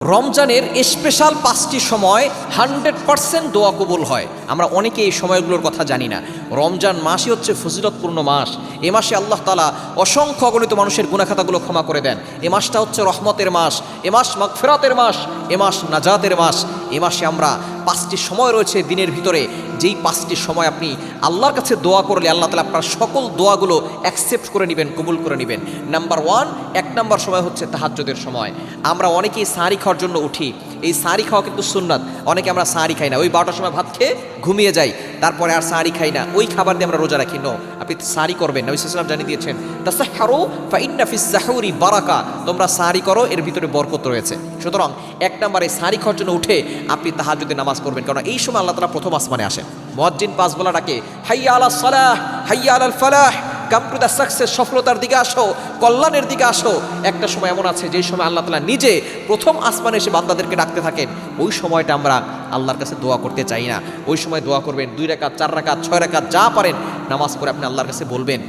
রমজানের স্পেশাল 5টি সময় 100% দোয়া কবুল হয়। আমরা অনেকে এই সময়গুলোর কথা জানি না। রমজান মাসই হচ্ছে ফজিলতপূর্ণ মাস। এ মাসে আল্লাহ তাআলা অসংখ্য অগণিত মানুষের গুনাহখাতাগুলো ক্ষমা করে দেন। এ মাসটা হচ্ছে রহমতের মাস, এ মাস মাগফিরাতের মাস, এ মাস নাজাতের মাস। এ মাসে আমরা 5টি সময় রয়েছে দিনের ভিতরে, যেই 5টি সময় আপনি আল্লাহর কাছে দোয়া করলে আল্লাহ তাআলা আপনার সকল দোয়াগুলো অ্যাকসেপ্ট করে নেবেন, কবুল করে নেবেন। নাম্বার 1, 1 নম্বর সময় হচ্ছে তাহাজ্জুদের সময়। আমরা অনেকেই সাহারি খাওয়ার জন্য উঠি। এই সাহারি খাওয়া কিন্তু সুন্নাত। অনেকে আমরা সাহারি খাই না, ওই 12টার সময় ভাত খেয়ে ঘুমিয়ে যাই, তারপরে আর সাহারি খাই না, ওই খাবার দিয়ে আমরা রোজা রাখি। নো, আপনি সাহারি করবেন। নবী সাল্লাল্লাহু আলাইহি ওয়াসাল্লাম জানিয়ে দিয়েছেন, তাসাহহারু ফা ইন্না ফিস সাহুরি বারাকা, তোমরা সাহারি করো, এর ভিতরে বরকত রয়েছে। সুতরাং 1 নম্বরে সাহারি খাওয়ার জন্য উঠে আপনি তাহাজ্জুদের নামাজ পড়বেন, কারণ এই সময় আল্লাহ তাআলা প্রথম আসমানে আসেন। মুয়াজ্জিন 5 বলা ডাকে, হাইয়া আলাস সালাহ, হাইয়া আলাল ফালাহ, কাম টু দ্য সাকসেস, সফলতার দিকে আসো, কল্যাণের দিকে আসো। একটা সময় এমন আছে যেই সময় আল্লাহ তাআলা নিজে প্রথম আসমানে এসে বান্দাদেরকে ডাকতে থাকেন। ওই সময়টা আমরা আল্লাহর কাছে দোয়া করতে চাই না। ওই সময় দোয়া করবেন 2 রাকাত, 4 রাকাত, 6 রাকাত, যা পারেন নামাজ পড়ে আপনি আল্লাহর কাছে বলবেন,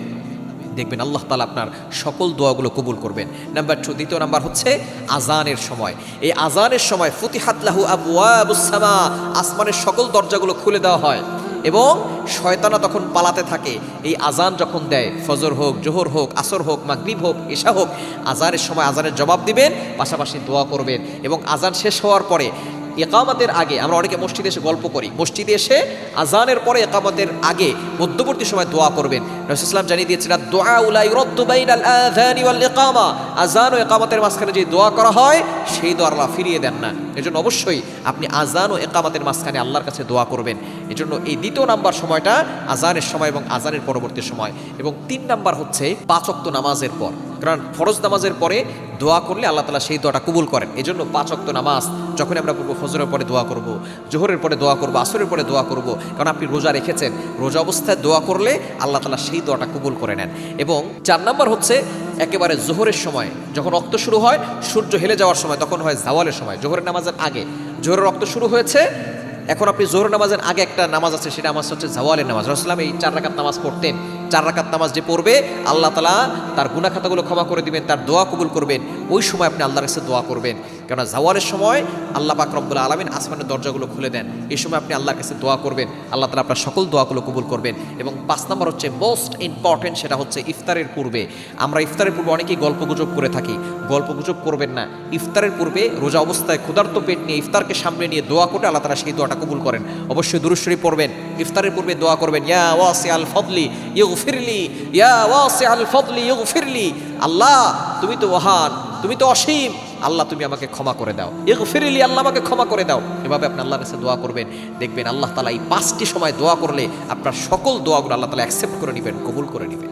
দেখবেন আল্লাহ তাআলা আপনার সকল দোয়াগুলো কবুল করবেন। নাম্বার 2, দ্বিতীয় নাম্বার হচ্ছে আজানের সময়। এই আজানের সময় ফুতিহাত লাহু আবওয়াবুস সামা, আসমানের সকল দরজাগুলো খুলে দেওয়া হয় এবং শয়তানা তখন পালাতে থাকে। এই আজান যখন দেয়, ফজর হোক, জোহর হোক, আসর হোক, মাগরিব হোক, এশা হোক, আজানের সময় আজানের জবাব দিবেন, পাশাপাশি দোয়া করবেন। এবং আজান শেষ হওয়ার পরে ইকামতের আগে, আমরা অনেকে মসজিদে এসে গল্প করি, মসজিদে এসে আজানের পরে ইকামতের আগে মধ্যবর্তী সময় দোয়া করবেন। রাসূল সাল্লাল্লাহু আলাইহি ওয়াসাল্লাম জানিয়ে দিয়েছেন, দুআ লা ইউরাদ্দু বাইনাল আযানি ওয়াল ইকামা, আজান ও ইকামতের মাঝখানে যে দোয়া করা হয় সেই দোয়া আল্লাহ ফিরিয়ে দেন না। এজন্য অবশ্যই আপনি আজান ও ইকামতের মাঝখানে আল্লাহর কাছে দোয়া করবেন। এজন্য এই 2 নাম্বার সময়টা আজানের সময় এবং আজানের পরবর্তী সময়। এবং 3 নাম্বার হচ্ছে 5 ওয়াক্ত নামাজের পর, কারণ ফরজ নামাজের পরে দোয়া করলে আল্লাহ তাআলা সেই দোয়াটা কবুল করেন। এজন্য 5 ওয়াক্ত নামাজ যখন আমরা পড়বো, ফজরের পরে দোয়া করব, জোহরের পরে দোয়া করব, আসরের পরে দোয়া করব, কারণ আপনি রোজা রেখেছেন, রোজা অবস্থায় দোয়া করলে আল্লাহ তাআলা সেই দোয়াটা কবুল করে নেন। এবং 4 নাম্বার হচ্ছে একেবারে জোহরের সময়, যখন রক্ত শুরু হয়, সূর্য হেলে যাওয়ার সময়, তখন হয় জাওয়ালের সময়, জোহরের নামাজের আগে। জোহরের রক্ত শুরু হয়েছে, এখন আপনি জোহর নামাজের আগে একটা নামাজ আছে, সেটা নামাজ হচ্ছে জাওয়ালের নামাজ। রাসূলুল্লাহ সাল্লাল্লাহু আলাইহি ওয়াসাল্লাম এই 4 রাকাত নামাজ পড়তেন। 4 রাকাত নামাজ যে পড়বে আল্লাহ তাআলা তার গুনাহ খাতাগুলো ক্ষমা করে দিবেন, তার দোয়া কবুল করবেন। ওই সময় আপনি আল্লাহর কাছে দোয়া করবেন, কেননা জাওয়ালের সময় আল্লাহ পাক রব্বুল আলামিন আসমানের দরজাগুলো খুলে দেন। এই সময় আপনি আল্লাহর কাছে দোয়া করবেন, আল্লাহ তাআলা আপনার সকল দোয়াগুলো কবুল করবেন। এবং 5 নম্বর হচ্ছে মোস্ট ইম্পর্টেন্ট, সেটা হচ্ছে ইফতারের পূর্বে। আমরা ইফতারের পূর্বে অনেকেই গল্পগুজব করে থাকি, গল্পগুজব করবেন না। ইফতারের পূর্বে রোজা অবস্থায় ক্ষুধার্ত পেট নিয়ে ইফতারকে সামনে নিয়ে দোয়া করলে আল্লাহ তাআলা সেই দোয়াটা কবুল করেন। অবশ্যই দুরূদ শরীফ পড়বেন, ইফতারের পূর্বে দোয়া করবেন, ইয়া ওয়াসিআল ফাদলি ইগফিরলি, ইয়া ওয়াসিআল ফাদলি ইগফিরলি, আল্লাহ তুমি তো মহান, তুমি তো অসীম, আল্লাহ তুমি আমাকে ক্ষমা করে দাও, ইগফিরলি, আল্লাহ আমাকে ক্ষমা করে দাও। এভাবে আপনি আল্লাহর কাছে দোয়া করবেন, দেখবেন আল্লাহ তাআলা এই 5টি সময় দোয়া করলে আপনার সকল দোয়াগুলো আল্লাহ তাআলা অ্যাকসেপ্ট করে নেবেন, কবুল করে নেবেন।